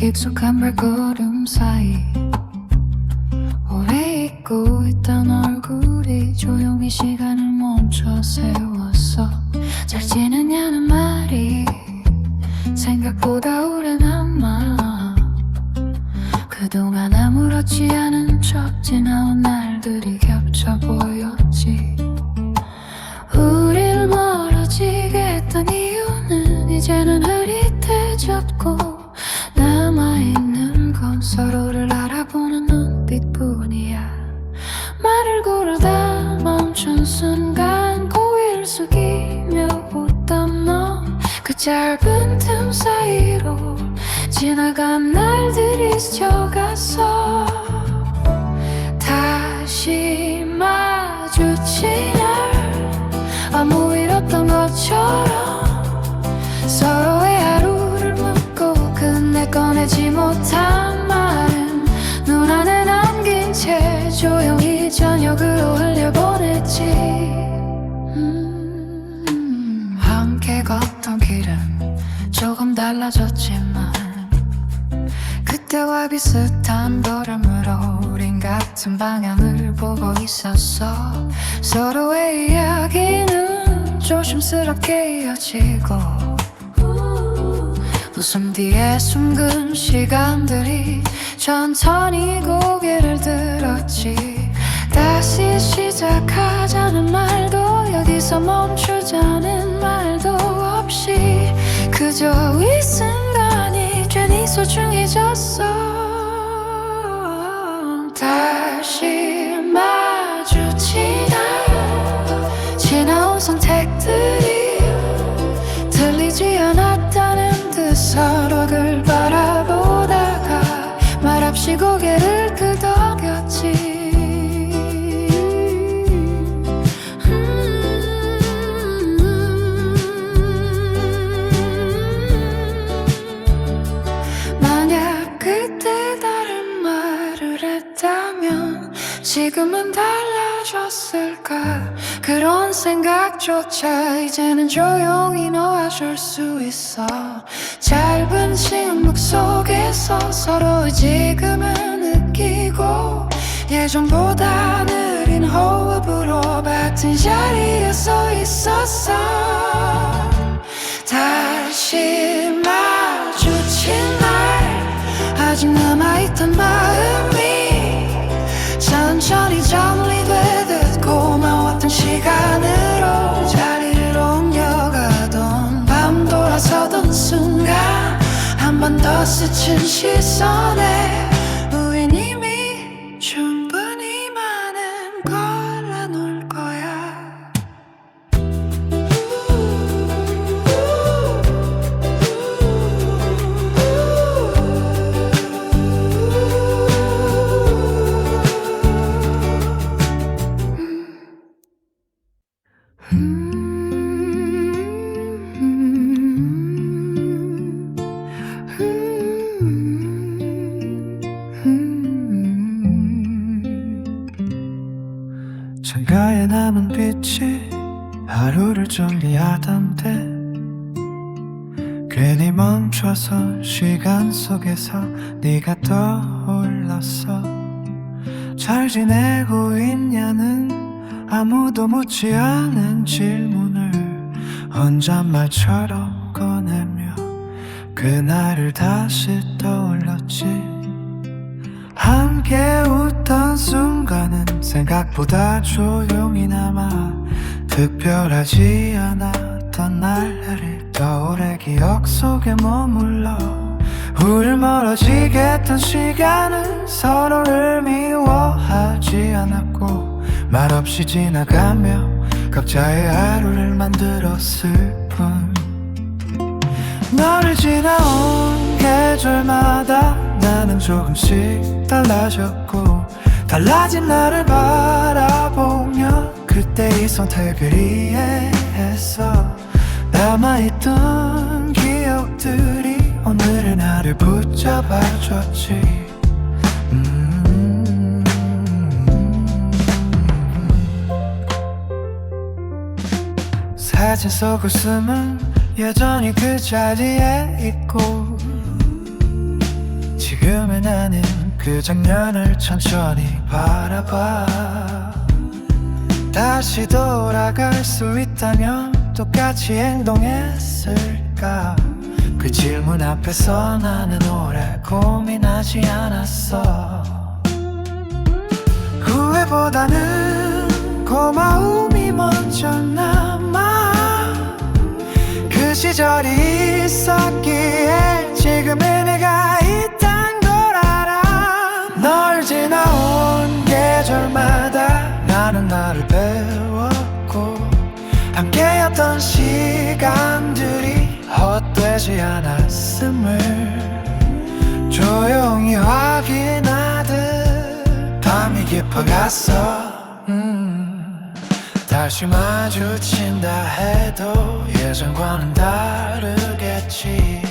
익숙한 발걸음 사이 오래 잊고 있던 얼굴이 조용히 시간을 멈춰 세웠어. 잘 지내냐는 말이 생각보다 오래 남아. 그동안 아무렇지 않은 척 지나온 날들이 겹쳐 보였지. 우릴 멀어지게 했던 이유는 이제는 흐릿해졌고, 남아있는 건 서로를 알아보는 눈빛뿐이야. 말을 고르다 멈춘 순간 고개를 숙이며 웃던 너, 그 짧은 틈 사이로 지나간 날들이 스쳐갔어. 다시 마주친 날 아무 일 없던 것처럼 서로의 하루를 묻고 끝내 꺼내지 못한 말은 눈 안에 남긴 채 조용히 저녁으로 흘려보냈지. 함께 걷던 길은 조금 달라졌지만 그때와 비슷한 걸음으로 우린 같은 방향을 보고 있었어. 서로의 이야기는 조심스럽게 이어지고 웃음 뒤에 숨근 시간들이 천천히 고개를 들었지. 다시 시작하자는 말도 여기서 멈추자는 말도 없이 그저 이 순간이 괜히 소중해졌어. 다시 마주친 날 지나온 선택들이 들리지 않았다는 듯 서로를 바라보다가 말없이 고개를 끄덕였지. 만약 그때 다른 말을 했다면 지금은 달라졌을까. 그런 생각조차 이제는 조용히 놓아줄 수 있어. 짧은 침묵 속에서 서로의 지금을 느끼고 예전보다 느린 호흡으로 같은 자리에 서 있었어. 다시 마주친 날 아직 남아있던 마음이 천천히 정리되듯 고마웠던 시간으로 자리를 옮겨가던 밤 돌아서던 순간 한 번 더 스친 시선에 우린 이미 충분히 많은 걸 나눌 거야. 창가에 남은 빛이 하루를 정리하던데 괜히 멈춰선 시간 속에서 네가 떠올랐어. 잘 지내고 있냐는 아무도 묻지 않은 질문을 혼잣말처럼 꺼내며 그날을 다시 떠올렸지. 함께 웃던 순간은 생각보다 조용히 남아 특별하지 않았던 날들이 더 오래 기억 속에 머물러. 우릴 멀어지게 했던 시간은 서로를 미워하지 않았고 말없이 지나가며 각자의 하루를 만들었을 뿐. 너를 지나온 계절마다 나는 조금씩 달라졌고 달라진 나를 바라보며 그때의 선택을 이해했어. 남아있던 기억들이 오늘의 나를 붙잡아줬지. 사진 속 웃음은 여전히 그 자리에 있고 그 장면을 천천히 바라봐. 다시 돌아갈 수 있다면 똑같이 행동했을까? 그 질문 앞에서 나는 오래 고민하지 않았어. 후회보다는 고마움이 먼저 남아. 그 시절이 있었기에 지금의 내가 있단 걸 알아. 널 지나온 계절마다 나는 나를 배웠고, 함께였던 시간들이 헛되지 않았음을 조용히 확인하듯 밤이 깊어갔어. 다시 마주친다 해도 예전과는 다르겠지.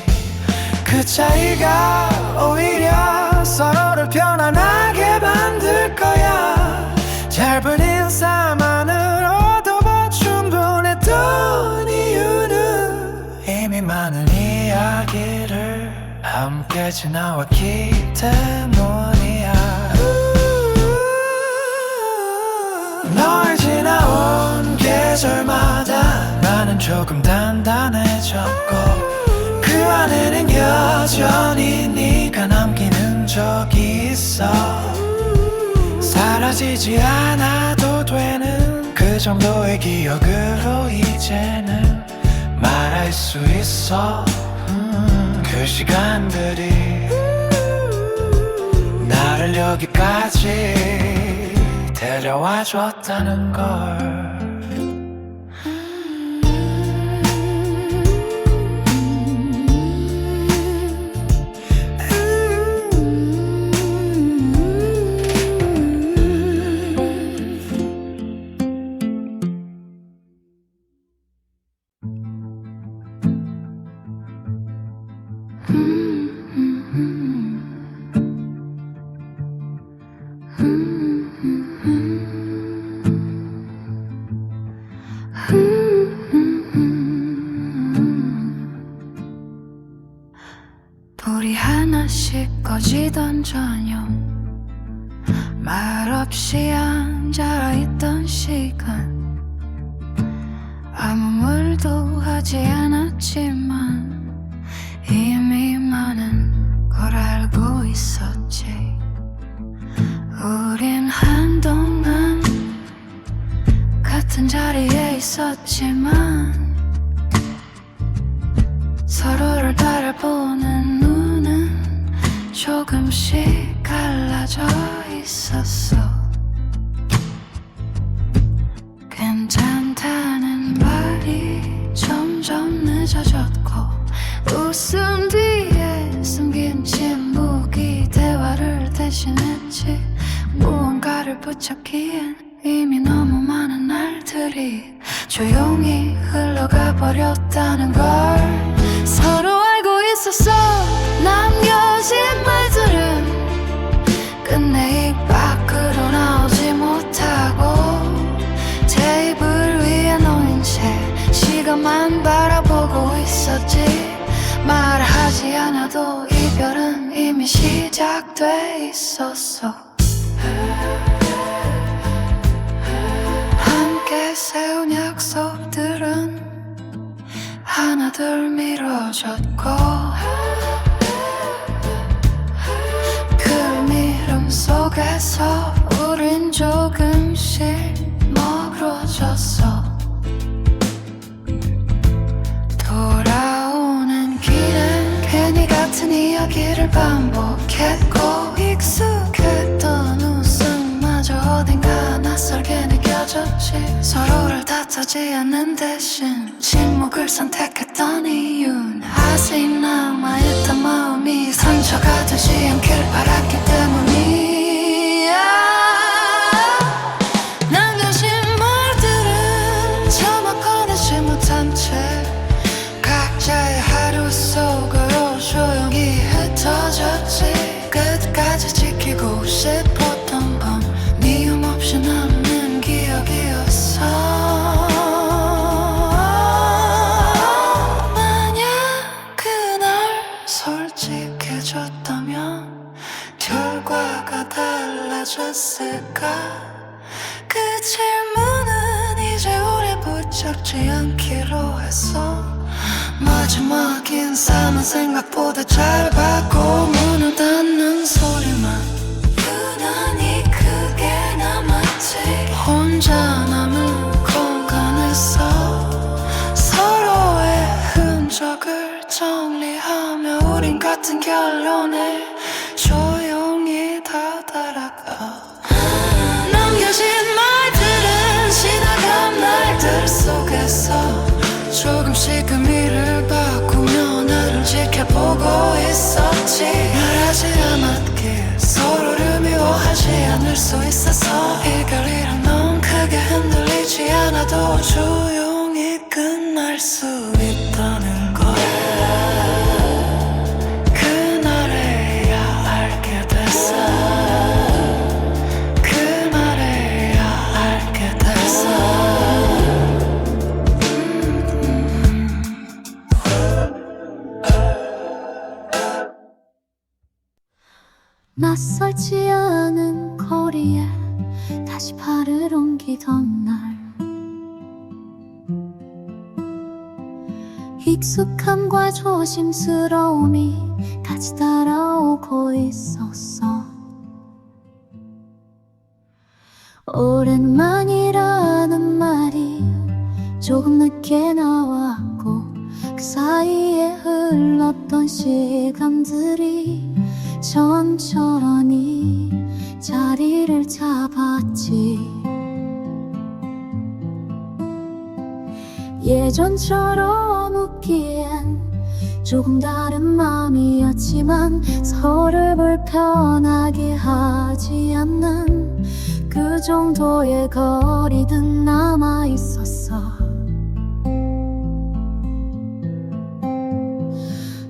그 차이가 오히려 서로를 편안하게 만들 거야. 짧은 인사만으로도 충분했던 이유는 이미 많은 이야기를 함께 지나왔기 때문이야. 널 지나온 계절마다 나는 조금 단단해졌고, 그 안에는 여전히 네가 남긴 흔적이 있어. 사라지지 않아도 되는 그 정도의 기억으로 이제는 말할 수 있어. 그 시간들이 나를 여기까지 데려와 줬다는 걸. 불이 하나씩 꺼지던 저녁, 말없이 앉아있던 시간, 아무 말도 하지 않았지만 이미 많은 걸 알고 있었지. 우린 한동안 같은 자리에 있었지만 서로를 바라보는 눈은 조금씩 갈라져 있었어. 괜찮다는 말이 점점 늦어졌고, 웃음 뒤에 숨긴 침묵이 대화를 대신했지. 무언가를 붙잡기엔 이미 너무 많은 날들이 조용히 흘러가 버렸다는 걸 서로 알고 있었어. 남겨진 말들은 끝내 입 밖으로 나오지 못하고 테이블 위에 놓인 채 시간만 바라보고 있었지. 말하지 않아도 이별은 이미 시작돼 있었어. 함께 세운 약속들은 하나둘 미뤄졌고, 그 미름 속에서 우린 조금씩 멀어졌어. 돌아오는 길엔 괜히 같은 이야기를 반복했고, 익숙했던 웃음마저 어딘가 낯설게 느껴졌지. 서로를 탓하지 않는 대신 침묵을 선택했던 이유는 아직 남아있던 마음이 상처가 되지 않길 바랐기 때문이야. 남겨진 말들은 차마 꺼내지 못한 채 각자의 하루 속으로 조용히 흩어졌지. 끝까지 지키고 싶었던 건 미움 없이 남는 기억이었어. 만약 그날 솔직해졌다면 결과가 달라졌을까? 그 질문은 이제 우리 붙잡지 않기로 했어. 마지막 인사는 생각보다 잘 받고 문을 닫는 소리만 유난히 크게 남았지. 혼자 남은 공간에서 서로의 흔적을 정리하며 우린 같은 결론에 조용히 다다라가. 남겨진 말들은 지나간 날들 속에서 조금씩 의미를 바꾸며 나를 지켜보고 있었지. 말하지 않았기에 서로를 미워하지 않을 수 있어서 이별이란 넌 크게 흔들리지 않아도 조용히 끝날 수 있다는 걸 그날에야 알게 됐어. 그날에야 알게 됐어. 낯설지 않은 거리에 다시 발을 옮기던 날 익숙함과 조심스러움이 같이 따라오고 있었어. 오랜만이라는 말이 조금 늦게 나왔고 그 사이에 흘렀던 시간들이 천천히 자리를 잡았지. 예전처럼 웃기엔 조금 다른 마음이었지만 서로를 불편하게 하지 않는 그 정도의 거리든 남아있었어.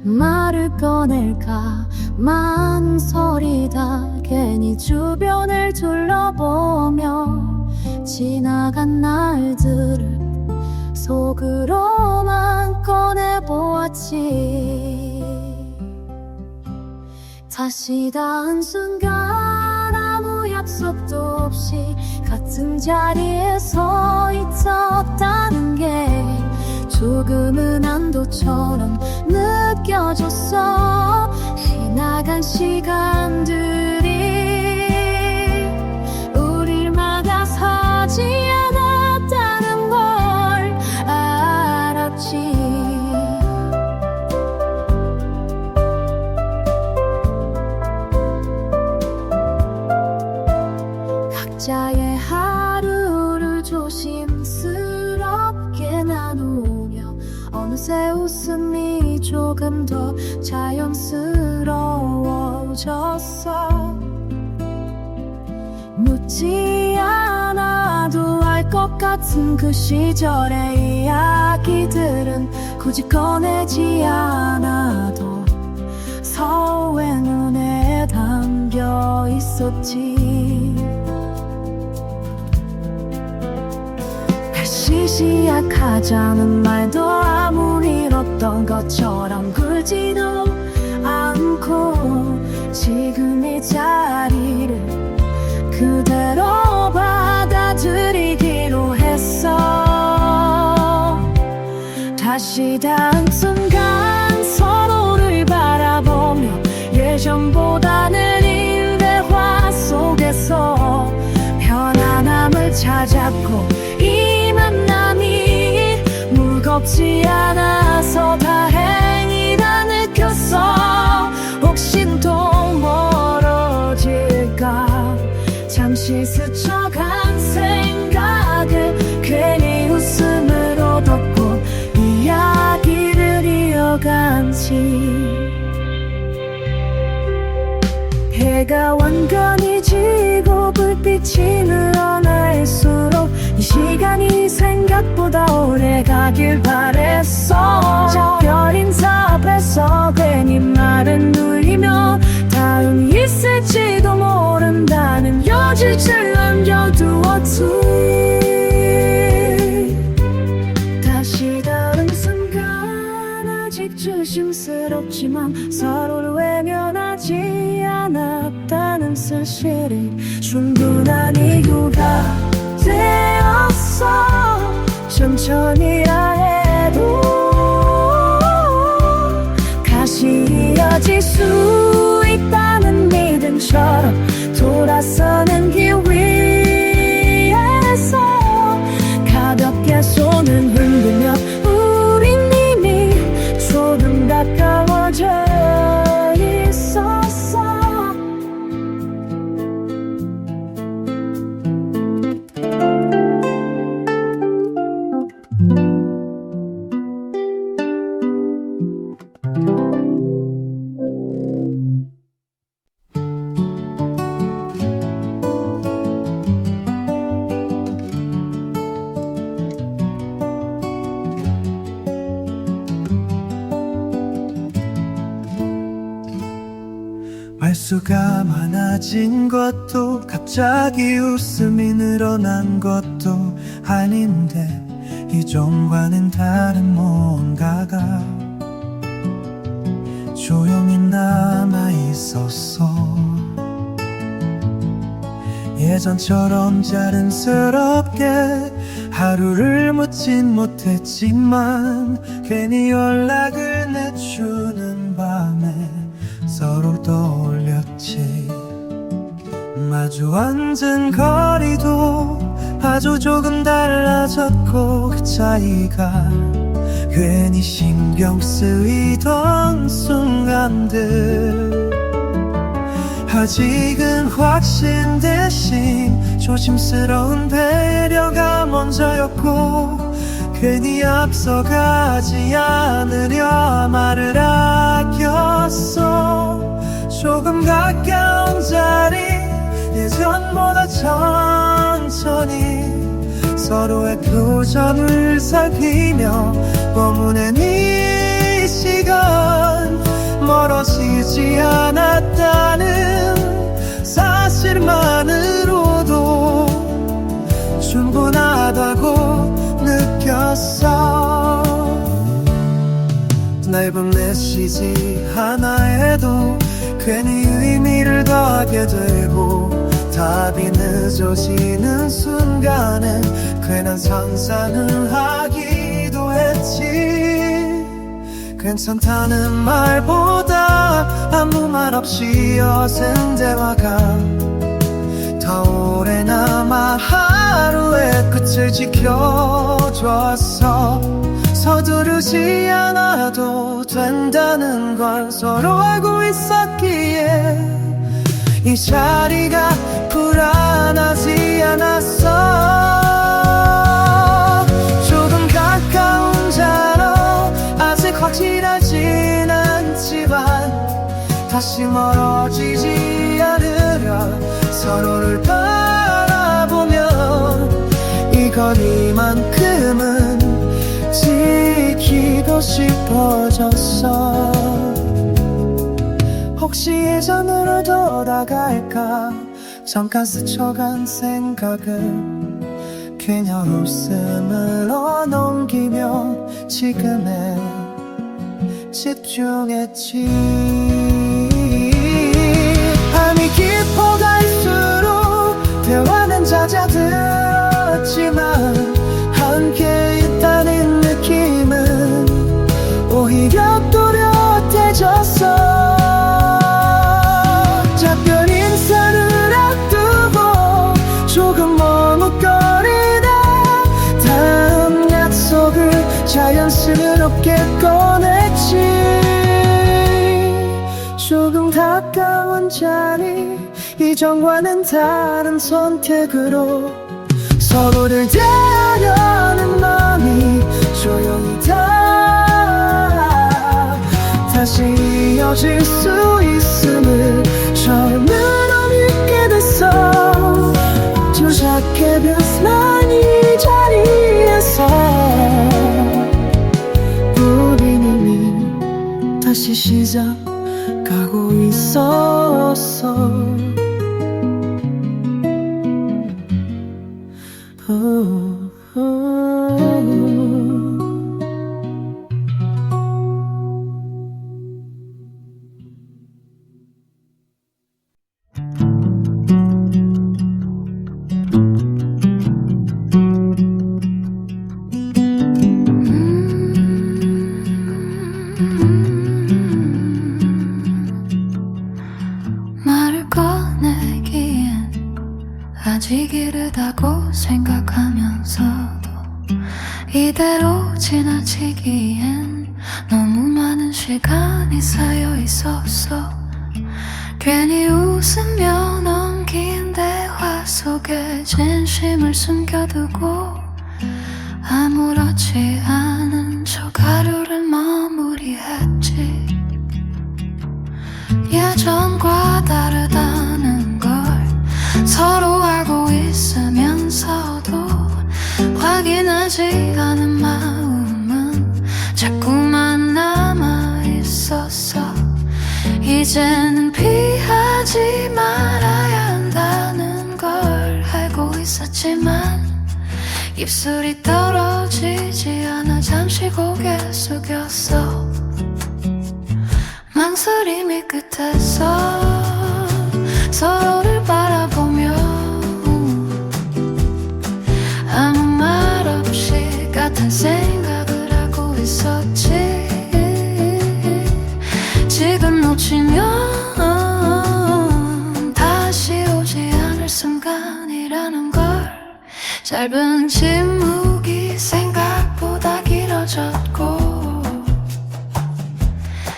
말을 꺼낼까 망설이다 괜히 주변을 둘러보며 지나간 날들을 속으로만 꺼내보았지. 다시 닿은 순간 아무 약속도 없이 같은 자리에 서 있었다는 게 조금은 안도처럼 느껴졌어. 지나간 시간들이 우릴 막아서지 않았다는 걸 알았지. 각자의 하루를 조심스럽게 나누며 어느새 웃음이 조금 더 자연스러워졌어. 묻지 않아도 알 것 같은 그 시절의 이야기들은 굳이 꺼내지 않아도 서로의 눈에 담겨 있었지. 다시 시작하자는 말도 아무 일 없던 것처럼 굴지도 않고 지금 이 자리를 그대로 받아들이기로 했어. 다시 닿은 순간 서로를 바라보며 예전보다는 이 대화 속에서 편안함을 찾았고 이 만남이 무겁지 않아서 다행이다 느꼈어. 혹시 또 멀어질까 잠시 스쳐간 생각을 괜히 웃음으로 덮고 이야기를 이어간지. 해가 완전히 지고 불빛이 늘어날수록 이 시간이 생각보다 오래 가길 바랬어. 작별 인사 앞에서 괜히 말을 누리며 다음이 있을지도 모른다는 여지를 남겨두었지. 다시 다른 순간 아직 조심스럽지만 서로를 외면하지 않았다. 않은 쓸쓸히 충분한 이유가 되었어. 천천히야 해도 다시 이어질 수 있다는 믿음처럼 돌아서는 길 위에서 가볍게 손을 흔들며 우린 이미 조금 가까워져 있었어. 말수가 많아진 것도 갑자기 웃음이 늘어난 것도 아닌데 이전과는 다른 뭔가가 조용히 남아있었어. 예전처럼 자연스럽게 하루를 묻진 못했지만 괜히 연락을 내주는 밤에 서로를 떠올렸지. 마주 앉은 거리도 아주 조금 달라졌고 그 차이가 괜히 신경 쓰이던 순간들 아직은 확신 대신 조심스러운 배려가 먼저였고 괜히 앞서가지 않으려 말을 아꼈어. 조금 가까운 자리 예전보다 천천히 서로의 표정을 살피며 머무는 이 시간 멀어지지 않았다는 사실만으로도 충분하다고 느꼈어. 짧은 메시지 하나에도 괜히 의미를 더하게 되고 답이 늦어지는 순간에 괜한 상상을 하기도 했지. 괜찮다는 말보다 아무 말 없이 어센 대화가 더 오래 남아 하루의 끝을 지켜줬어. 서두르지 않아도 된다는 걸 서로 알고 있었기에 이 자리가 불안하지 않았어. 조금 가까운 자로 아직 확실하진 않지만 다시 멀어지지 않으려 서로를 바라보면 이 거리만큼은 지키고 싶어졌어. 혹시 예전으로 돌아갈까 잠깐 스쳐간 생각은 그녀 웃음으로 넘기며 지금에 집중했지. 밤이 깊어갈수록 대화는 잦아들었지만 함께 있다는 느낌은 오히려 또렷해졌어. 작별 인사를 앞두고 조금 머뭇거리다 다음 약속을 자연스럽게 꺼냈지. 조금 가까운 자리 이전과는 다른 선택으로 서로를 대하려는 마음이 조용히 다시 이어질 수 있음을 처음으로 믿게 됐어. 조작해 변한 이 자리에서 우린 이미 다시 시작하고 있었어. 아직 이르다고 생각하면서도 이대로 지나치기엔 너무 많은 시간이 쌓여 있었어. 괜히 웃으며 넘긴 대화 속에 진심을 숨겨두고 아무렇지 않은 척 하루를 마무리했지. 예전과 다르다는 걸 서로 알고 있으면서도 확인하지 않은 마음은 자꾸만 남아있었어. 이제는 피하지 말아야 한다는 걸 알고 있었지만 입술이 떨어지지 않아 잠시 고개 숙였어. 망설임이 끝에서 서로를 바라보며 아무 말 없이 같은 생각을 하고 있었지. 지금 놓치면 다시 오지 않을 순간이라는 걸. 짧은 침묵이 생각보다 길어졌고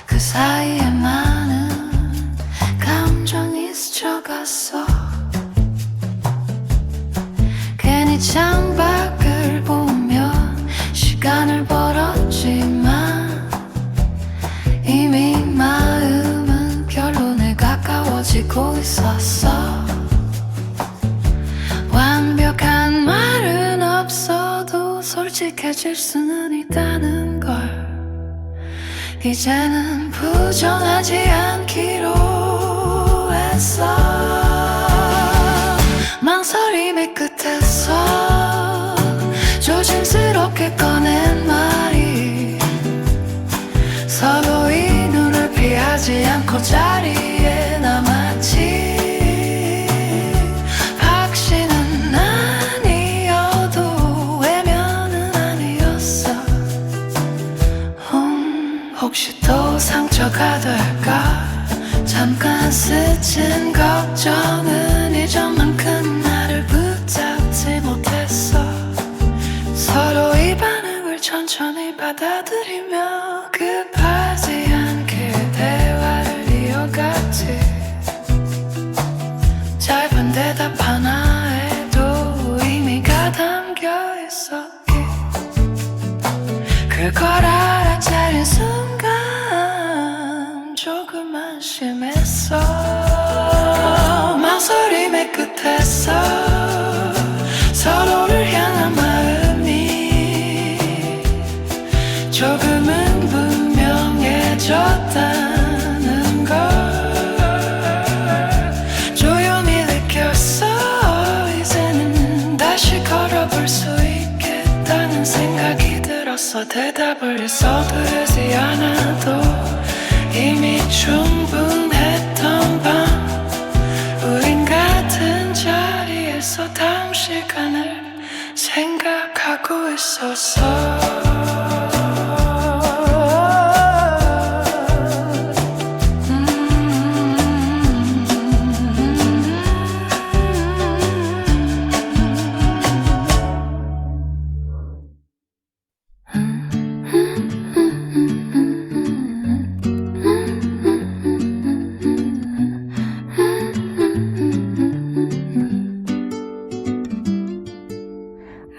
그 사이에 많은 감정이 스쳐갔어. 괜히 창밖을 보며 시간을 벌었지만 이미 마음은 결론에 가까워지고 있었어. 완벽한 말은 없어도 솔직해질 수는 있다는 걸 이제는 부정하지 않기로 했어. 망설임의 끝에서 조심스럽게 꺼낸 말이 서로의 눈을 피하지 않고 자리에 남았지. 확신은 아니어도 외면은 아니었어. 혹시 또 상처가 될까 잠깐 스친 걱정은 이전만큼 나를 붙잡지 못했어. 서로의 반응을 천천히 받아들이며 급하지 않게 대화를 이어갔지. 짧은 대답 하나에도 의미가 담겨 있었기. 그걸 알아차린 순간 조금 안심했어. 망설임의 끝에서 서로를 향한 마음이 조금은 분명해졌다는 걸 조용히 느꼈어. 이제는 다시 걸어볼 수 있겠다는 생각이 들었어. 대답을 서두르지 않아도 이미 충분했던 밤 우린 같은 자리에서 다음 시간을 생각하고 있었어.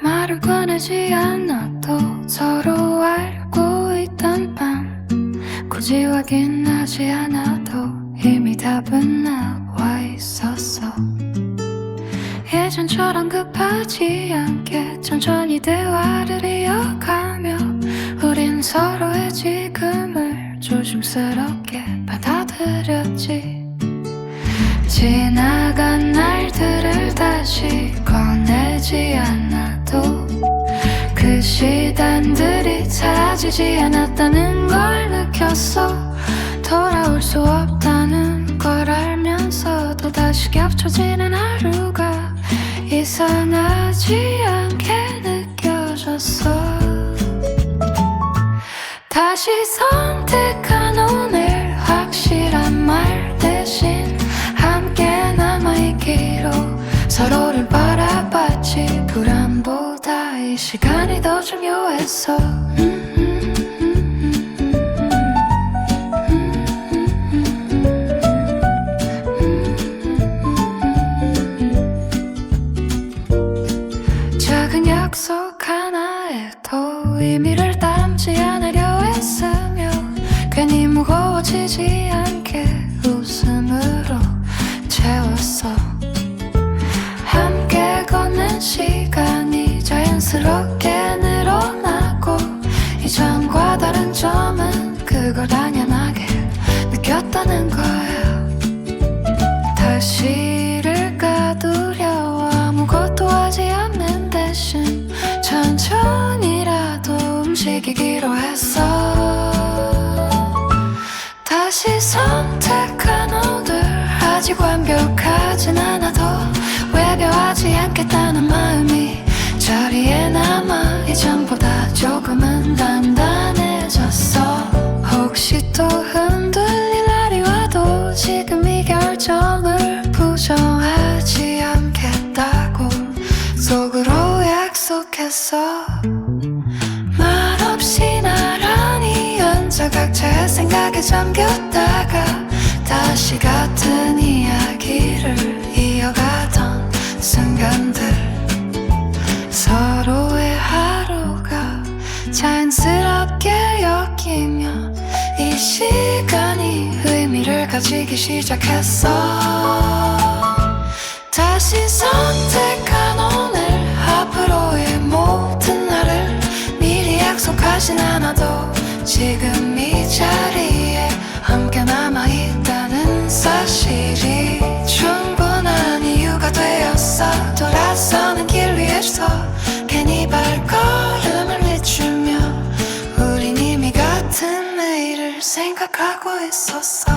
말을 꺼내지 않아도 서로 알고 있던 밤 굳이 확인하지 않아도 이미 답은 나와 있었어. 예전처럼 급하지 않게 천천히 대화를 이어가며 우린 서로의 지금을 조심스럽게 받아들였지. 지나간 날들을 다시 꺼내지 않아도 그 시간들이 사라지지 않았다는 걸 느꼈어. 돌아올 수 없다는 걸 알면서도 다시 겹쳐지는 하루가 이상하지 않게 느껴졌어. 다시 선택한 오늘 확실한 말 대신 함께 남아있기로 서로를 바라봤지. 불안보다 이 시간이 더 중요했어. 작은 약속 하나에도 의미를 담지 않으려 했으며 괜히 무거워지지 않게 웃음으로 채웠어. 함께 걷는 시간이 자연스럽게 늘어나고 이전과 다른 점은 그걸 당연하게 느꼈다는 거야. 다시를 가두려 아무것도 하지 않는 대신 천천히라도 움직이기로 했어. 다시 선택한 오늘 아직 완벽하진 않아도 외벼하지 않겠다는 마음이 자리에 남아 이전보다 조금은 단단해졌어. 혹시 또 흔들릴 날이 와도 지금 이 결정을 부정하지 않겠다고 속으로 약속했어. 말없이 나란히 앉아 각자의 생각에 잠겼다가 다시 같은 이야기를 이어가던 순간들, 서로의 하루가 자연스럽게 엮이며 이 시간이 의미를 가지기 시작했어. 다시 선택한 오늘 앞으로의 모든 날을 미리 약속하진 않아도 지금 이 자리에 함께 남아있다는 사실이 충분한 이유가 되었어. 돌아서는 길 위에서 괜히 발걸음을 늦추며 우린 이미 같은 내일을 생각하고 있었어.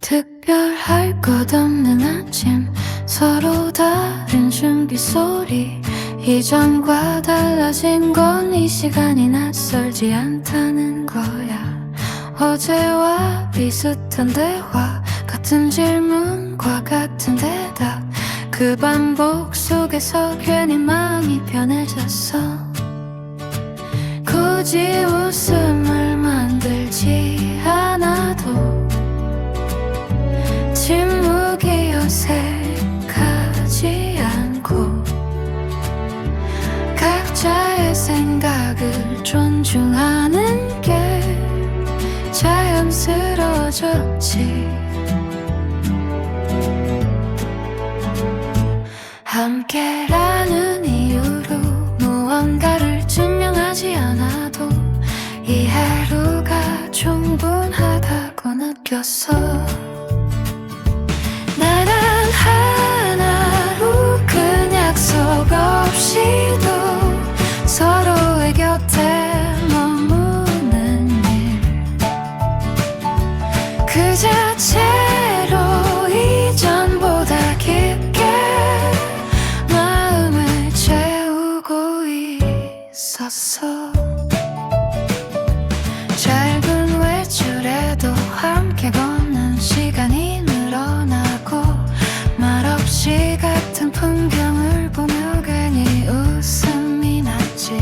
특별할 것 없는 아침, 서로 다른 준비 소리. 이전과 달라진 건 이 시간이 낯설지 않다는 거야. 어제와 비슷한 대화, 같은 질문과 같은 대답, 그 반복 속에서 괜히 마음이 편해졌어. 굳이 웃음을 만들지 않아도 침묵이 어색하지 않고 각자의 생각을 존중하는 게 자연스러워졌지. 함께라는 이유로 무언가를 증명하지 않아도 이 하루가 충분하다고 느꼈어. 나란 하루 그 약속 없이도 서로의 곁에 머무는 일 그 자체로 이전보다 깊게 마음을 채우고 있었어. 짧은 외출에도 함께 걷는 시간이 늘어나고 말없이 같은 풍경을 보며 괜히 웃음이 났지.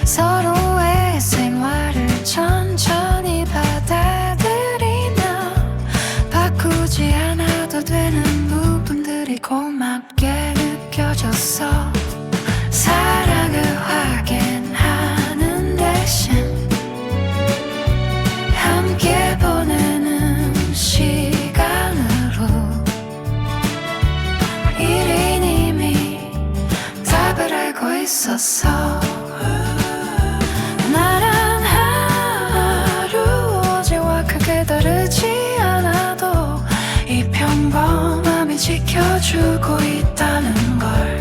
서로의 생활을 천천히 받아들이며 바꾸지 않아도 되는 부분들이 고맙게 느껴졌어. 사랑을 확인하는 대신 함께 보내는 시간으로 일인 이미 답을 알고 있었어. 나란 하루 어제와 크게 다르지 않아도 이 평범함이 지켜주고 있다는 걸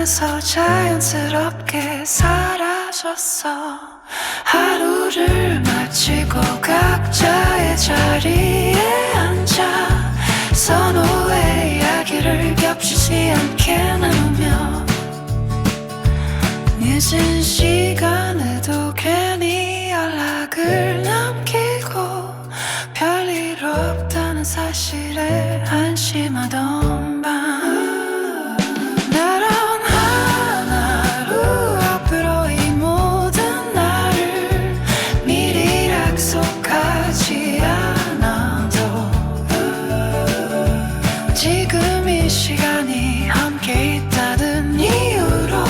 안에서 자연스럽게 사라졌어. 하루를 마치고 각자의 자리에 앉아 선호의 이야기를 겹치지 않게 나누며 늦은 시간에도 괜히 연락을 남기고 별일 없다는 사실에 안심하던 밤 나란 하나로 앞으로 이 모든 날을 미리 약속하지 않아도 지금 이 시간이 함께 있다는 이유로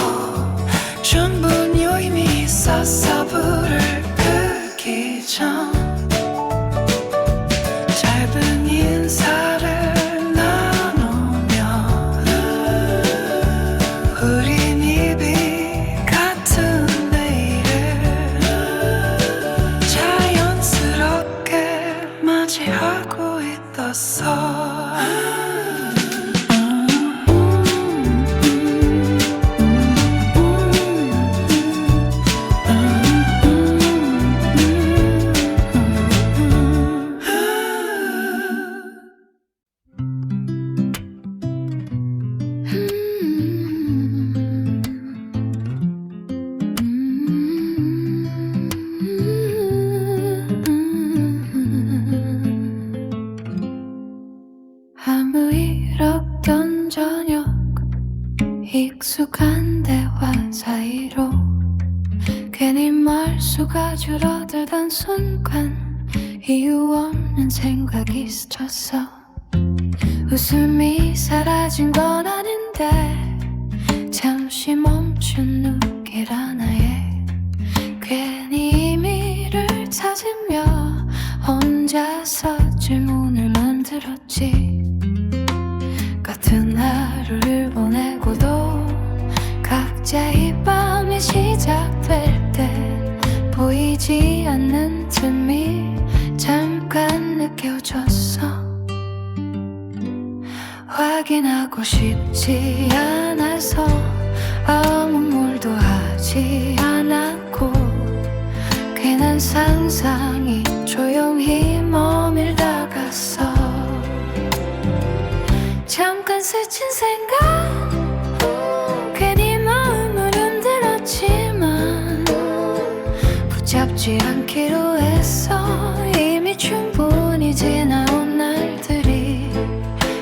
충분히 의미 있었어. 불을 끄기 전 짧은 인사를 나누며 우린 입이 같은 내일을 자연스럽게 맞이하고 있었어. 아무 일 없던 저녁 익숙한 대화 사이로 괜히 말수가 줄어들던 순간 이유 없는 생각이 스쳤어. 웃음이 사라진 건 아닌데 잠시 멈춘 눈길 하나에 괜히 의미를 찾으며 혼자서 질문을 만들었지. 같은 하루를 보내고도 각자의 밤이 시작될 때 보이지 않는 틈이 잠깐 느껴졌어. 확인하고 싶지 않아서 아무 말도 하지 않았고 괜한 상상이 조용히 머밀다갔어. 잠깐 스친 생각 괜히 마음을 흔들었지만 붙잡지 않기로 했어. 이미 충분히 지나온 날들이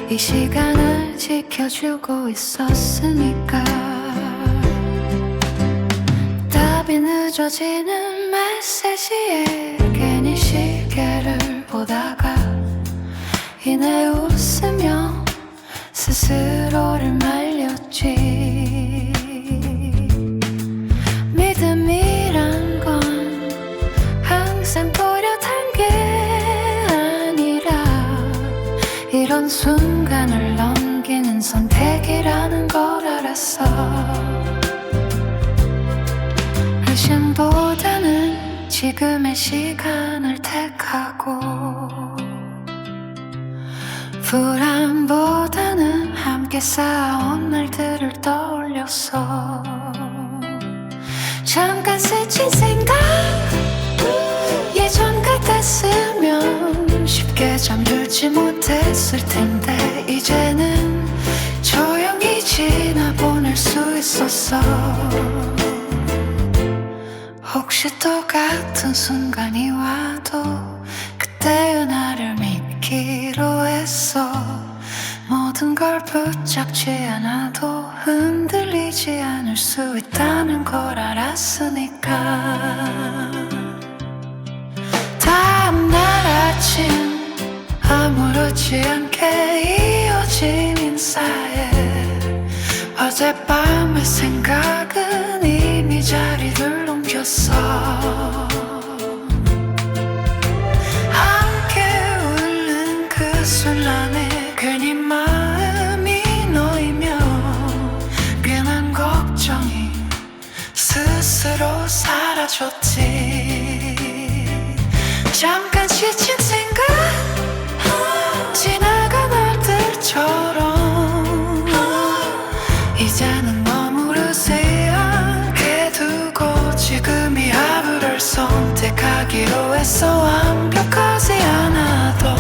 이 시간을 지켜주고 있었으니까. 답이 늦어지는 메시지에 괜히 시계를 보다가 이내 웃으며 스스로를 말렸지. 믿음이란 건 항상 또렷한 게 아니라 이런 순간을 넘기는 선택이라는 걸 알았어. 의심보다는 지금의 시간을 택하고 불안보다는 함께 쌓아온 날들을 떠올렸어. 잠깐 스친 생각 예전 같았으면 쉽게 잠들지 못했을 텐데 이제는 조용히 지나보낼 수 있었어. 혹시 똑같은 순간이 와도 그때의 나를 믿기로 했어. 모든 걸 붙잡지 않아도 흔들리지 않을 수 있다는 걸 알았으니까. 다음날 아침 아무렇지 않게 이어진 인사에 어젯밤의 생각은 이미 자리를 옮겼어. 함께 울는 그 순간에 괜히 마음이 놓이며 괜한 걱정이 스스로 사라졌지. 잠깐 지친 생각 지나간 날들처럼 이제는 너무 하기로 했어. 완벽하지 않아도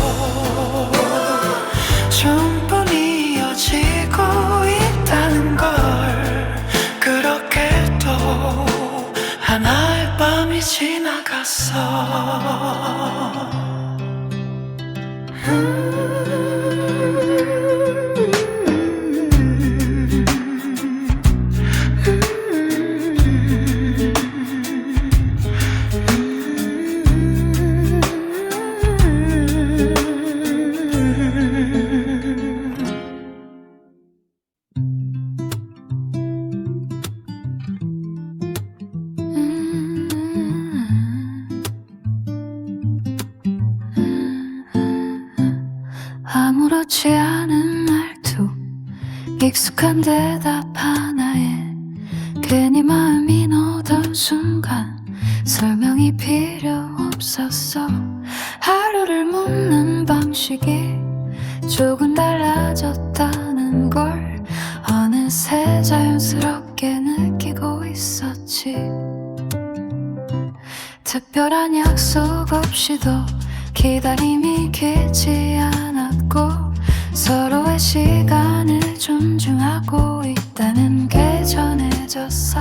충분히 이어지고 있다는 걸. 그렇게 또 하나의 밤이 지나갔어. 아무렇지 않은 말투, 익숙한 대답 하나에 괜히 마음이 놓던 순간 설명이 필요 없었어. 하루를 묻는 방식이 조금 달라졌다는 걸 어느새 자연스럽게 느끼고 있었지. 특별한 약속 없이도 기다림이 길지 않았고 서로의 시간을 존중하고 있다는 게 전해졌어.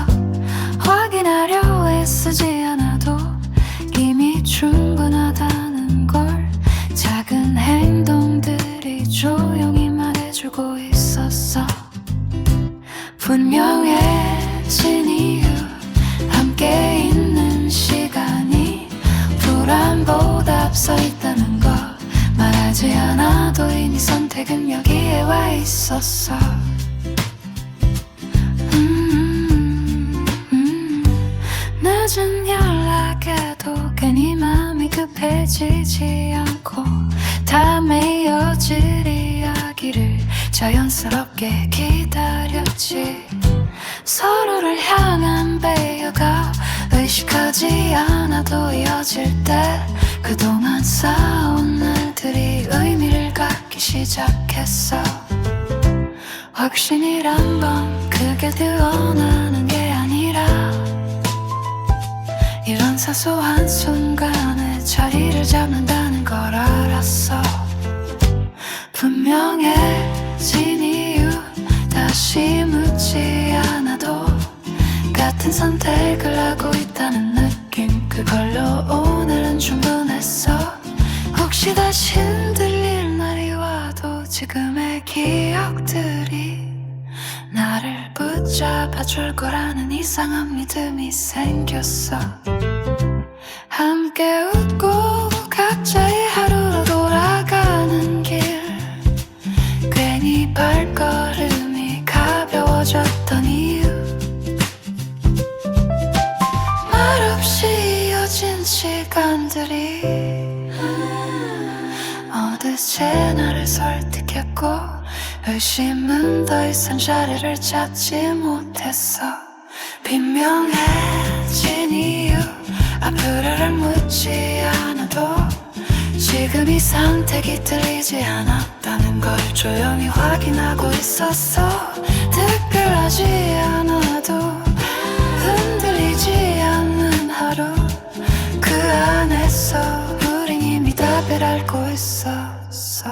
확인하려 애쓰지 않아도 이미 충분하다는 걸 작은 행동들이 조용히 말해주고 있었어. 분명해진 이유, 함께 있는 시간이 불안보다 앞서 있다는 거 말하지 않아도 이미 선택은 여기에 와 있었어. 늦은 연락에도 괜히 마음이 급해지지 않고 다음에 이어질 이야기를 자연스럽게 기다렸지. 서로를 향한 배려가 의식하지 않아도 이어질 때 그동안 쌓아온 날들이 의미를 갖기 시작했어. 확신이란 건 크게 드러나는 게 아니라 이런 사소한 순간에 자리를 잡는다는 걸 알았어. 분명해진 이유 다시 묻지 않아도 같은 선택을 하고 있다는 느낌, 그걸로 오늘은 충분했어. 혹시 다시 흔들릴 날이 와도 지금의 기억들이 나를 붙잡아줄 거라는 이상한 믿음이 생겼어. 함께 웃고 각자의 하루로 돌아가는 길, 괜히 발걸음이 가벼워졌던 이유, 말없이 이어진 시간들이 어느새 나를 설득했고 의심은 더 이상 자리를 찾지 못했어. 분명해진 이유, 앞으로를 묻지 않아도 지금 이 선택이 틀리지 않았다는 걸 조용히 확인하고 있었어. 특별하지 않아도 흔들리지 않는 하루, 그 안에서 우린 이미 답을 알고 있었어.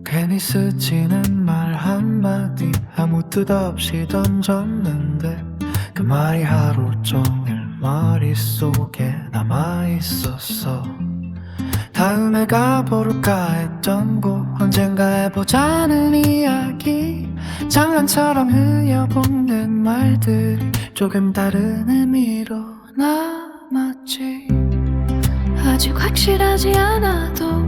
괜히 스치는 말 한마디 아무 뜻 없이 던졌는데 그 말이 하루 종일 머릿속에 남아있었어. 다음에 가볼까 했던 곳, 언젠가 해보자는 이야기, 장난처럼 흘려보낸 말들이 조금 다른 의미로 남았지. 아직 확실하지 않아도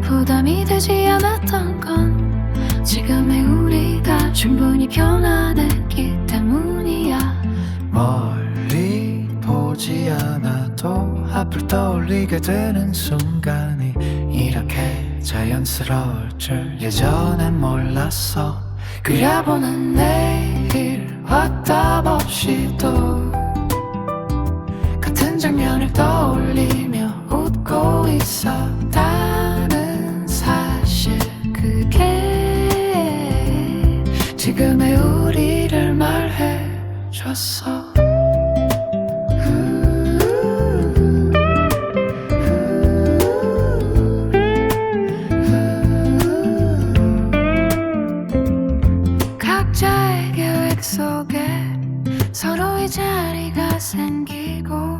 부담이 되지 않았던 건 지금의 우리가 충분히 변화됐기 때문이야. 멀리 보지 않아도 앞을 떠올리게 되는 순간이 이렇게 자연스러울 줄 예전엔 몰랐어. 그려보는 내일 확답 없이 또 같은 장면을 떠올리며 웃고 있었다는 사실, 그게 지금의 우리를 말해줬어. 각자의 계획 속에 서로의 자리가 생기고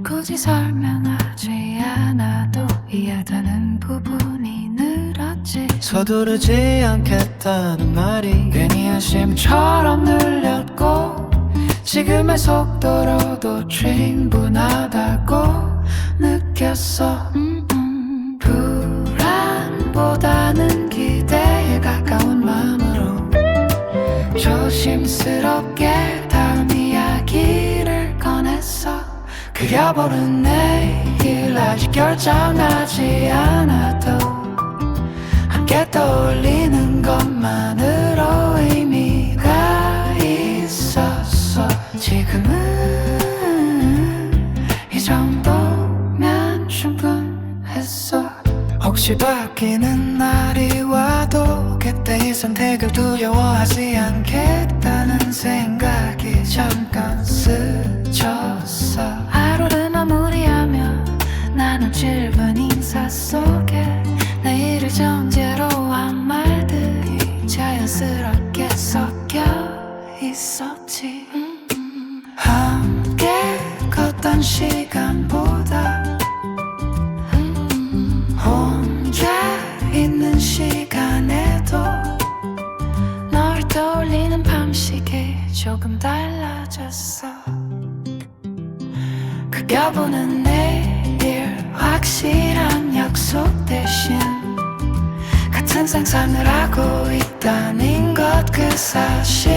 굳이 설명하지 않아도 이해되는 부분이 늘었지. 서두르지 않겠다는 말이 괜히 한심처럼 늘렸고 지금의 속도로도 충분하다고 느꼈어. 불안보다는 기대에 가까운 마음으로 조심스럽게 다음 이야기를 꺼냈어. 그려보는 내일 아직 결정하지 않아도 함께 떠올리는 것만으로 의미가 있었어. 지금은 이 정도면 충분했어. 혹시 바뀌는 날이 와도 그때의 선택을 두려워하지 않겠다는 생각이 잠깐 스쳤어. 하루를 마무리하며 나는 짧은 인사 속에 내일을 전제로 한 말들이 자연스럽게 섞여 있었지. 함께 걷던 시간보다 혼자 있는 시간에도 널 떠올리는 밤시계 조금 달라졌어. 그려보는 내일 확실한 약속 대신 같은 상상을 하고 있다는 것, 그 사실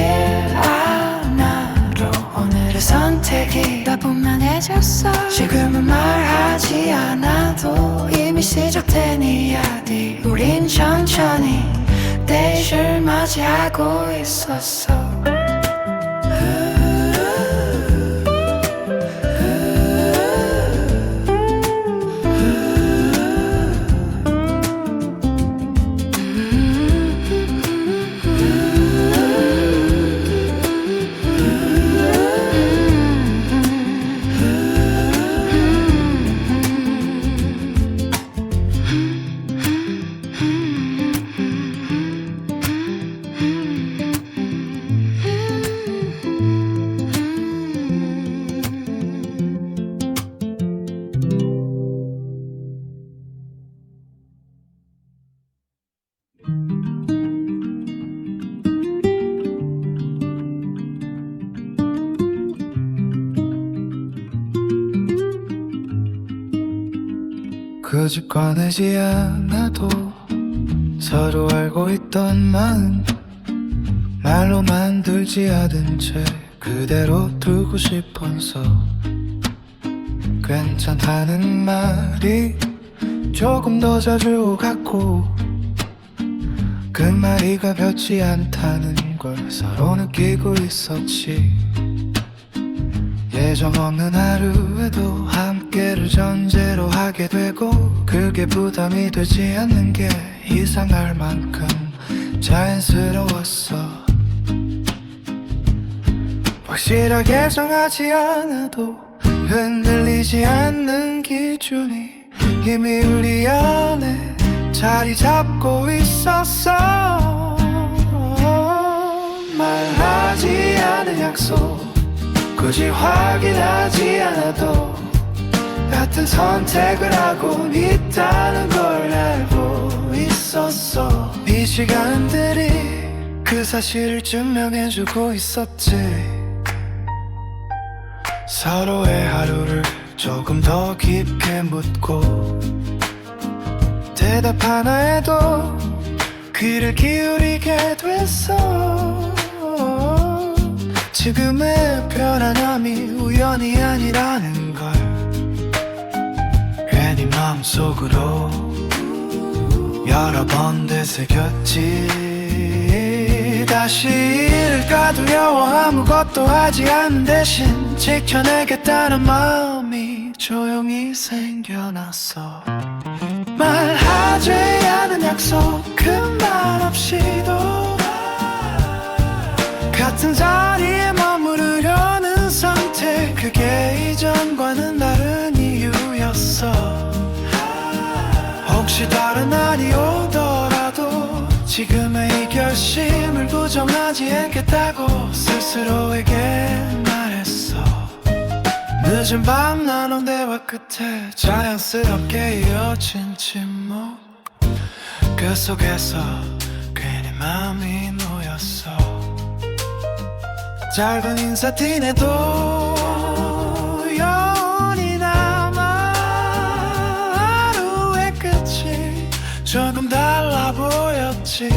하나로 오늘의 선택이 더 분명해졌어. 지금은 말하지 않아도 이미 시작된 이야기, 우린 천천히 데이트를 맞이하고 있었어. 굳이 꺼내지 않아도 서로 알고 있던 마음 말로 만들지 않은 채 그대로 두고 싶어서 괜찮다는 말이 조금 더 자주 같고 그 말이 가볍지 않다는 걸 서로 느끼고 있었지. 예정 없는 하루에도 함께를 전제로 하게 되고 그게 부담이 되지 않는 게 이상할 만큼 자연스러웠어. 확실하게 정하지 않아도 흔들리지 않는 기준이 이미 우리 안에 자리 잡고 있었어. 말하지 않은 약속 굳이 확인하지 않아도 같은 선택을 하고 있다는 걸 알고 있었어. 이 시간들이 그 사실을 증명해주고 있었지. 서로의 하루를 조금 더 깊게 묻고 대답 하나에도 귀를 기울이게 됐어. 지금의 편안함이 우연이 아니라는 걸 괜히 마음속으로 여러 번 되새겼지. 다시 일까 두려워 아무것도 하지 않는 대신 지켜내겠다는 마음이 조용히 생겨났어. 말하지 않은 약속 큰 말 없이도 같은 자리에 머무르려는 선택, 그게 이전과는 다른 이유였어. 혹시 다른 날이 오더라도 지금의 이 결심을 부정하지 않겠다고 스스로에게 말했어. 늦은 밤 나눈 대화 끝에 자연스럽게 이어진 침묵, 그 속에서 괜히 마음이 놓였어. 짧은 인사 티내도 여운이 남아. 하루의 끝이 조금 달라 보였지.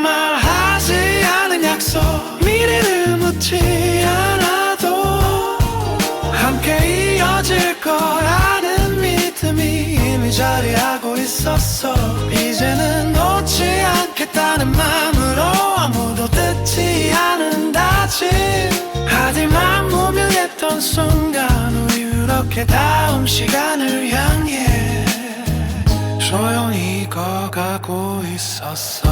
말하지 않은 약속, 미래를 묻지 않아도 함께 이어질 거라는 믿음이 이미 자리하고 있었어. 이제는 놓지 않겠다는 마음으로 아무도 듣지 않은 다짐, 하지만 무명했던 순간 우유롭게 다음 시간을 향해 조용히 익어가고 있었어.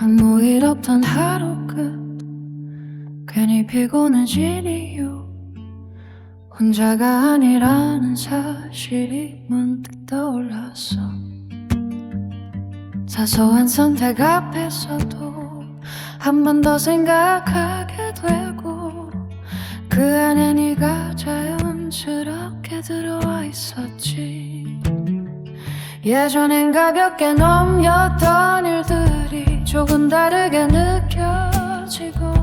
아무 일 없던 하루 끝, 괜히 피곤해진 이유, 혼자가 아니라는 사실이 문득 떠올랐어. 사소한 선택 앞에서도 한 번 더 생각하게 되고, 그 안에 네가 자연스럽게 들어와 있었지. 예전엔 가볍게 넘겼던 일들이 조금 다르게 느껴지고,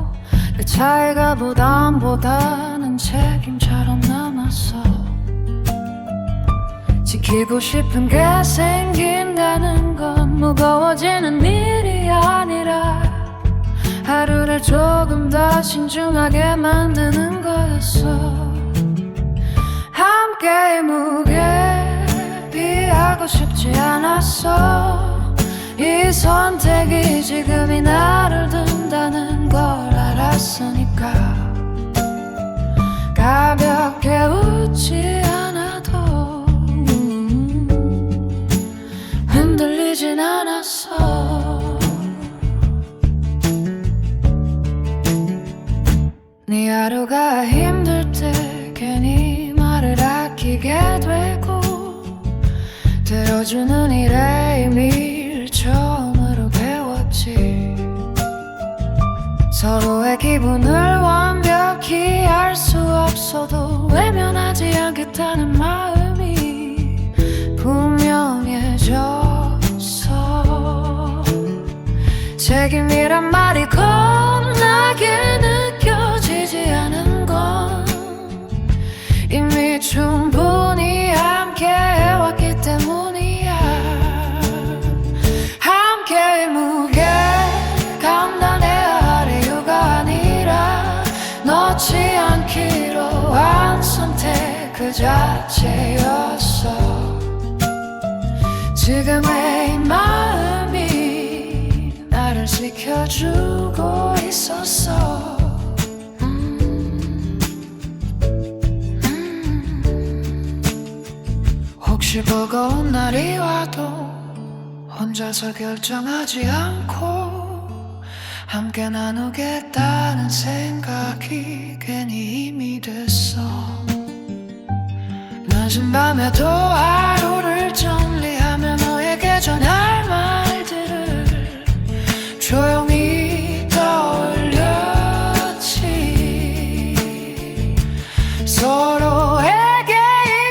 그 차이가 부담보다는 책임처럼 남았어. 지키고 싶은 게 생긴다는 건 무거워지는 일이 아니라 하루를 조금 더 신중하게 만드는 거였어. 함께 무게 비하고 싶지 않았어. 이 선택이 지금이 나를 든다는 걸 알았으니까 가볍게 웃지 않아도 흔들리진 않았어. 네 하루가 힘들 때 괜히 말을 아끼게 되고, 들어주는 일의 의미를 처음으로 배웠지. 서로의 기분을 완벽히 알 수 없어도 외면하지 않겠다는 마음이 분명해졌어. 책임이란 말이 겁나게 느껴지지 않은 건 이미 충분히 함께 해왔기 때문이야. 함께 무게 감당해야 할 이유가 아니라 놓지 않기로 한 선택 그 자체였어. 지금의 이 마음이 나를 지켜주고 있었어. 혹시 버거운 날이 와도 혼자서 결정하지 않고 함께 나누겠다는 생각이 괜히 힘이 됐어. 난 늦은 밤에도 하루를 정리하며 너에게 전할 말들을 조용히 떠올렸지. 서로에게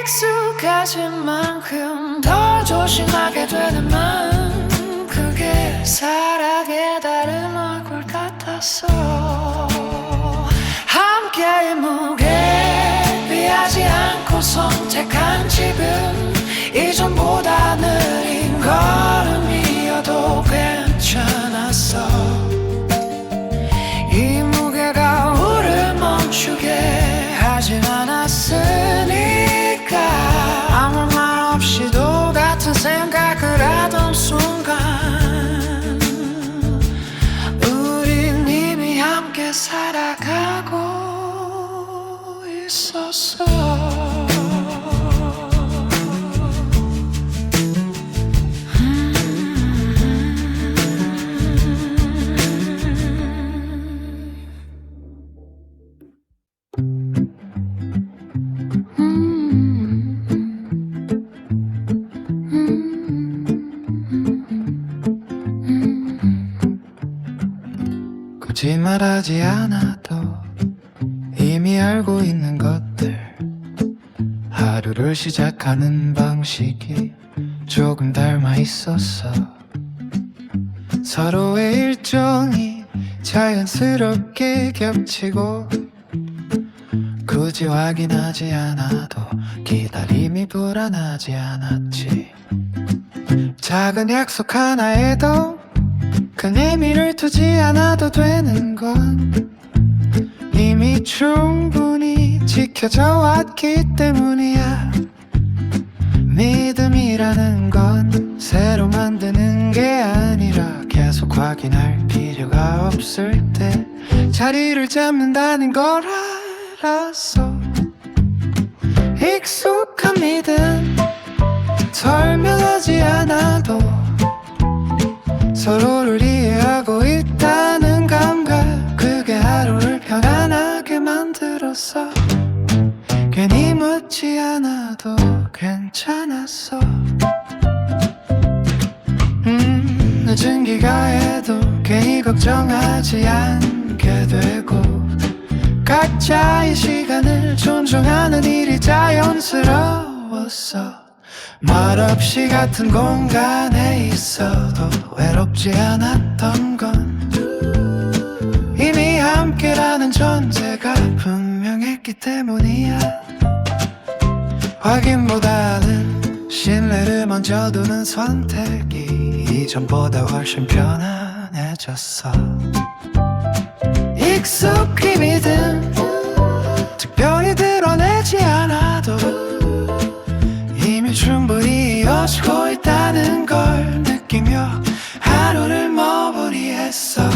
익숙해진 만큼 더 조심하게 되는 마음, 그게 사랑의 다른 얼굴 같았어. 함께의 무게 비하지 않고 선택한 지금, 이전보다 느린 걸음이어도 괜찮았어. 이 무게가 우릴 멈추게 하진 않았으니까. 아무 말 없이도 같은 생각을 하던 순간 우린 이미 함께 살아가고 있었어. 거짓말하지 않아도 이미 알고 있는 것들, 하루를 시작하는 방식이 조금 닮아 있었어. 서로의 일정이 자연스럽게 겹치고 굳이 확인하지 않아도 기다림이 불안하지 않았지. 작은 약속 하나에도 큰 의미를 두지 않아도 되는 건 이미 충분히 지켜져 왔기 때문이야. 믿음이라는 건 새로 만드는 게 아니라 계속 확인할 필요가 없을 때 자리를 잡는다는 걸 알았어. 익숙한 믿음, 설명하지 않아도 서로를 이해하고 있다는 감각, 그게 하루를 편안하게 만들었어. 괜히 묻지 않아도 괜찮았어. 늦은 기가에도 괜히 걱정하지 않게 되고 각자의 시간을 존중하는 일이 자연스러웠어. 말없이 같은 공간에 있어도 외롭지 않았던 건 이미 함께라는 존재가 분명했기 때문이야. 확인보다는 신뢰를 먼저 두는 선택이 이전보다 훨씬 편안해졌어. 익숙히 믿음, 특별히 드러내지 않아도 이미 충분히 이어지고 있다는 걸 느끼며 하루를 머무리 했어.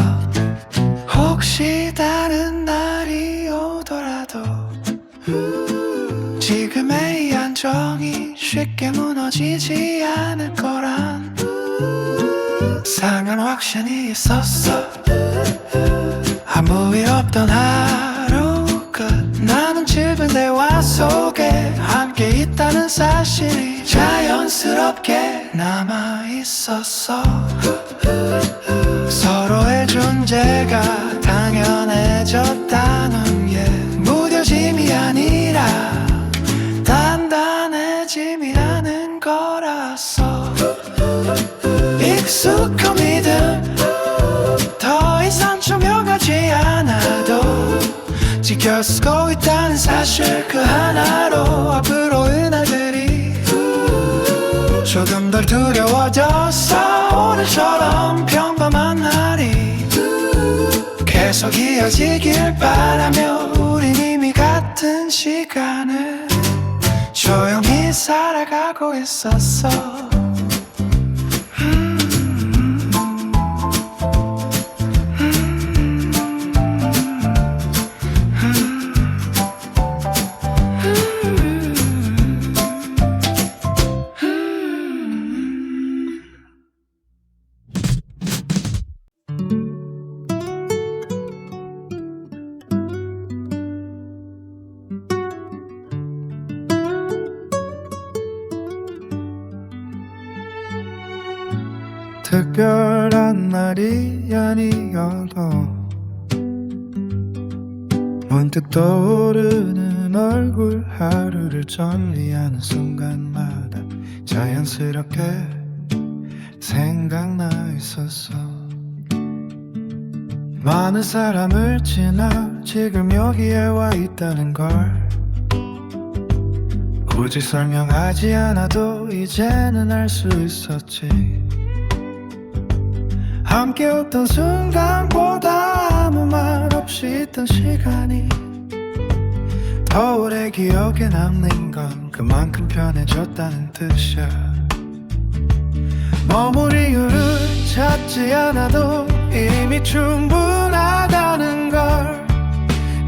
혹시 다른 날이 오더라도 지금의 이 안정이 쉽게 무너지지 않을 거란 상한 확신이 있었어. 아무 일 없던 하루 끝, 나는 지금 대화 속에 함께 있다는 사실이 자연스럽게 남아있었어. 서로의 존재가 당연해졌다는 게 무뎌짐이 아니라 단단해짐이라는 거라서. 익숙한 믿음, 더 이상 조명하지 않아도 지켜쓰고 있다는 사실 그 하나로 앞으로의 날들이 조금 덜 두려워졌어. 오늘처럼 평범한 날이 계속 이어지길 바라며 우린 이미 같은 시간을 조용히 살아가고 있었어. 특별한 날이 아니어도 문득 떠오르는 얼굴 하루를 정리하는 순간마다 자연스럽게 생각나 있었어. 많은 사람을 지나 지금 여기에 와 있다는 걸 굳이 설명하지 않아도 이제는 알 수 있었지. 함께 웃던 순간보다 아무 말 없이 있던 시간이 더 오래 기억에 남는 건 그만큼 편해졌다는 뜻이야. 머물 이유를 찾지 않아도 이미 충분하다는 걸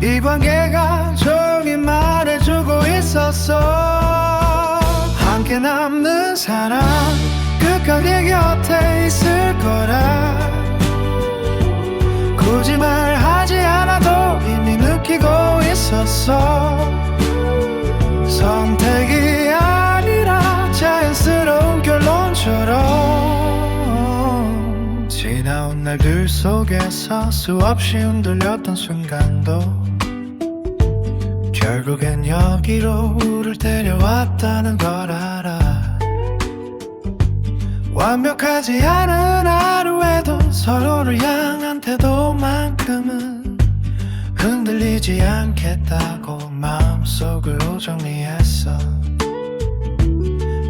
이 관계가 조금 말해주고 있었어. 함께 남는 사람 끝까지 곁에 있을 거라 굳이 말하지 않아도 이미 느끼고 있었어. 선택이 아니라 자연스러운 결론처럼 지나온 날들 속에서 수없이 흔들렸던 순간도 결국엔 여기로 우릴 데려왔다는 걸 알아. 완벽하지 않은 하루에도 서로를 향한 태도만큼은 흔들리지 않겠다고 마음속으로 정리했어.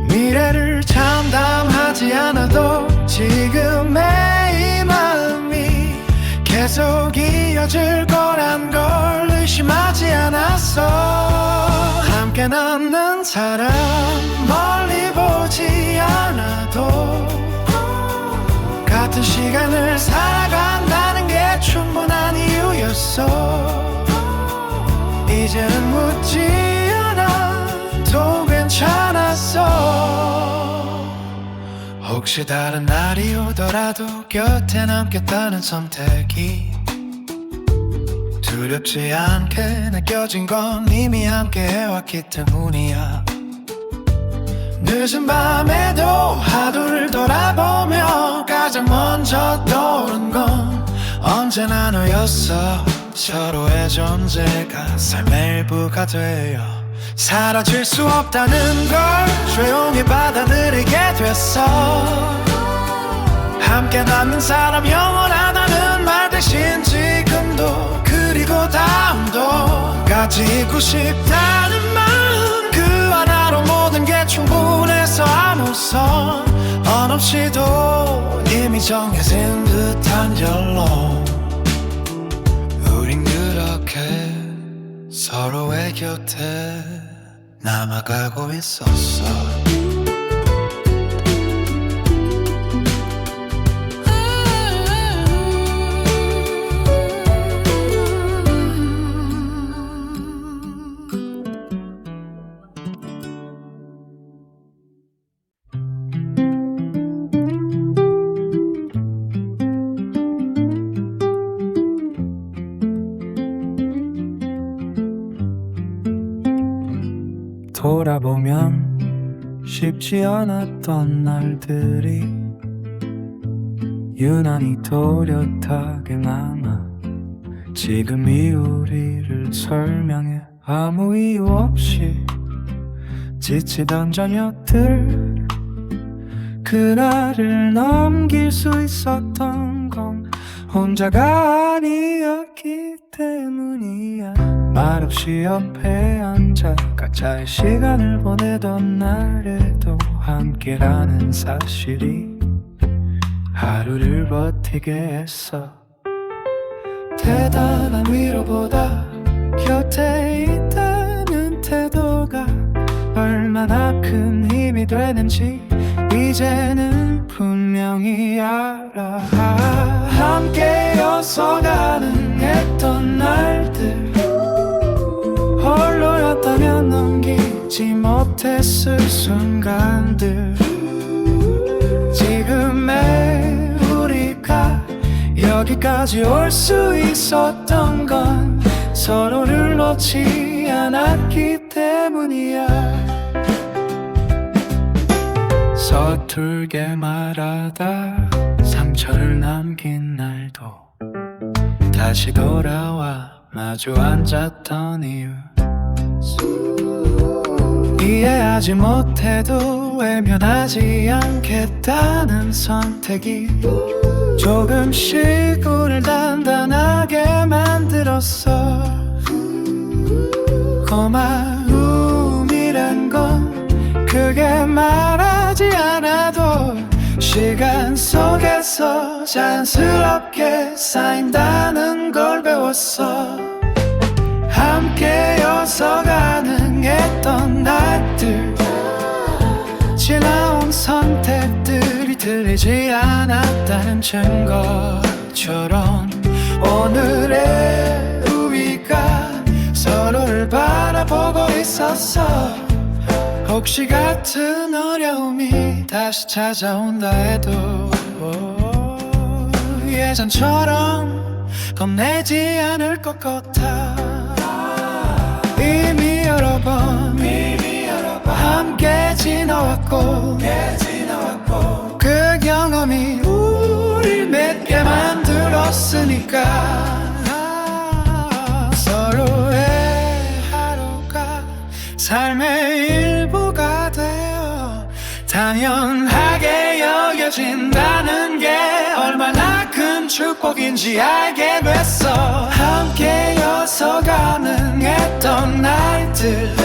미래를 장담하지 않아도 지금의 이 마음이 계속 이어질 거란 걸 의심하지 않았어. 함께 남는 사람 멀리 보지 않아도 같은 시간을 살아간다는 게 충분한 이유였어. 이제는 묻지 않아도 괜찮았어. 혹시 다른 날이 오더라도 곁에 남겠다는 선택이 두렵지 않게 느껴진 건 이미 함께 해왔기 때문이야. 늦은 밤에도 하루를 돌아보며 가장 먼저 떠오른 건 언제나 너였어. 서로의 존재가 삶의 일부가 되어 사라질 수 없다는 걸 조용히 받아들이게 됐어. 함께 남는 사람 영원하다는 말 대신 지금도 그리고 다음도 같이 있고 싶다는 마음 그 하나로 모든 게 충분해서 아무런 언 없이도 이미 정해진 듯한 결론. 우린 그렇게 서로의 곁에 남아가고 있었어. 돌아보면 쉽지 않았던 날들이 유난히 또렷하게 남아 지금이 우리를 설명해. 아무 이유 없이 지치던 저녁들 그날을 넘길 수 있었던 건 혼자가 아니었기 때문이야. 말없이 옆에 앉아 각자의 시간을 보내던 날에도 함께라는 사실이 하루를 버티게 했어. 대단한 위로보다 곁에 있다는 태도가 얼마나 큰 힘이 되는지 이제는 분명히 알아. 함께여서 가능했던 날들 홀로였다면 넘기지 못했을 순간들 지금의 우리가 여기까지 올 수 있었던 건 서로를 놓지 않았기 때문이야. 서툴게 말하다 상처를 남긴 날도 다시 돌아와 마주 앉았던 이유 이해하지 못해도 외면하지 않겠다는 선택이 조금씩 우릴 단단하게 만들었어. 고마움이란 건 크게 말하지 않아도 시간 속에서 자연스럽게 쌓인다는 걸 배웠어. 함께여서 가능했던 날들 지나온 선택들이 틀리지 않았다는 증거처럼 오늘의 우리가 서로를 바라보고 있었어. 혹시 같은 어려움이 다시 찾아온다 해도 예전처럼 겁내지 않을 것 같아. 이미 여러 번 함께 지나왔고 그 경험이 우릴 맺게 만들었으니까 서로의 하루가 삶의 일부가 되어 당연하게 여겨진다는 게 얼마나 큰 축복인지 알게 됐어. 함께여서 가능했던 날들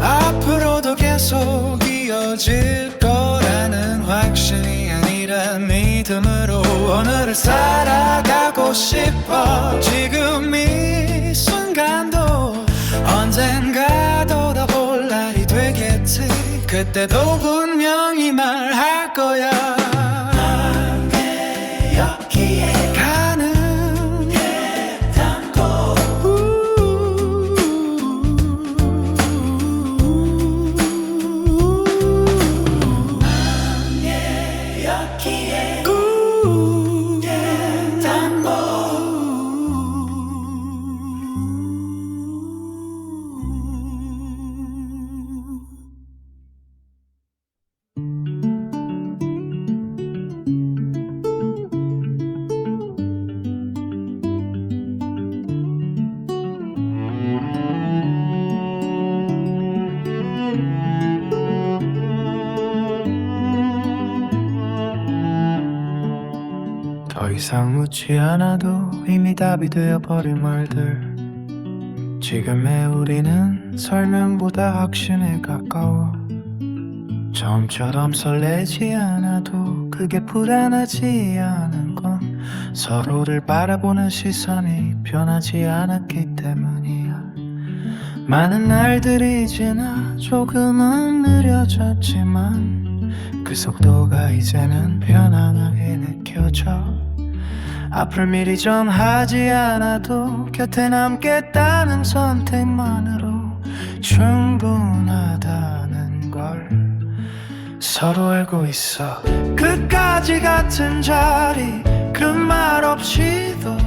앞으로도 계속 이어질 거라는 확신이 아니라 믿음으로 오늘을 살아가고 싶어. 지금 이 순간도 언젠가 돌아볼 날이 되겠지. 그때도 분명히 말할 거야. 함께였기에 가능했던 거 함께였기에 했던 거 더 이상 묻지 않아도 이미 답이 되어버린 말들. 지금의 우리는 설명보다 확신에 가까워. 처음처럼 설레지 않아도 그게 불안하지 않은 건 서로를 바라보는 시선이 변하지 않았기 때문이야. 많은 날들이 지나 조금은 느려졌지만 그 속도가 이제는 편안하게 느껴져. 앞을 미리 정하지 않아도 곁에 남겠다는 선택만으로 충분하다는 걸 서로 알고 있어. 끝까지 같은 자리 그 말 없이도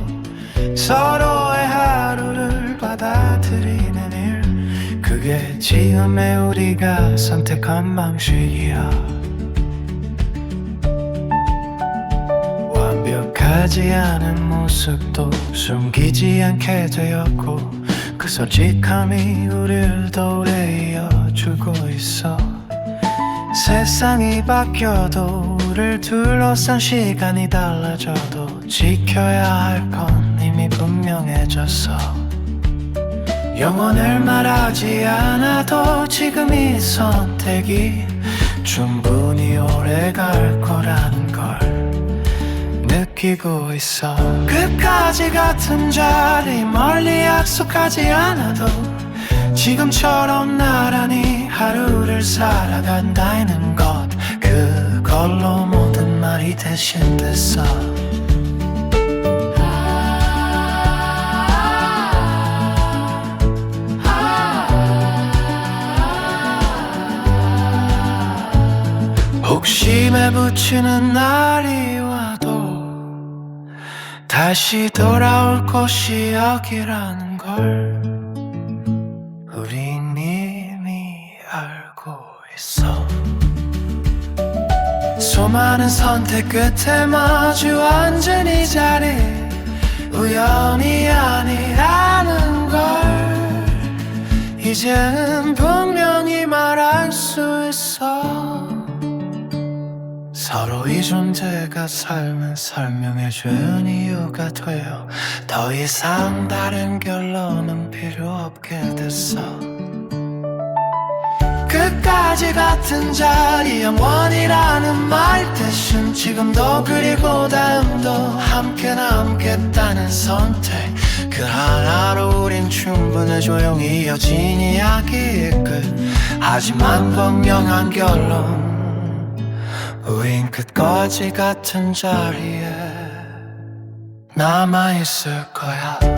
서로의 하루를 받아들이는 일, 그게 지금의 우리가 선택한 방식이야. 완벽하지 않은 모습도 숨기지 않게 되었고 그 솔직함이 우릴 더 오래 이어주고 있어. 세상이 바뀌어도 우릴 둘러싼 시간이 달라져도 지켜야 할 건 이미 분명해졌어. 영원을 말하지 않아도 지금 이 선택이 충분히 오래 갈 거라는 걸 느끼고 있어. 끝까지 같은 자리 멀리 약속하지 않아도 지금처럼 나란히 하루를 살아간다는 것, 그걸로 모든 말이 대신 됐어. 혹심에 붙이는 날이 와도 다시 돌아올 곳이 여기라는 걸 우린 이미 알고 있어. 수많은 선택 끝에 마주 앉은 이 자리 우연이 아니라는 걸 이제는 분명히 말할 수 있어. 서로 이 존재가 삶을 설명해준 이유가 돼요. 더 이상 다른 결론은 필요 없게 됐어. 끝까지 같은 자리 영원이라는 말 대신 지금도 그리고 다음도 함께 남겠다는 선택 그 하나로 우린 충분해. 조용히 이어진 이야기의 끝 하지만 분명한 결론 우린 끝까지 같은 자리에 남아있을 거야.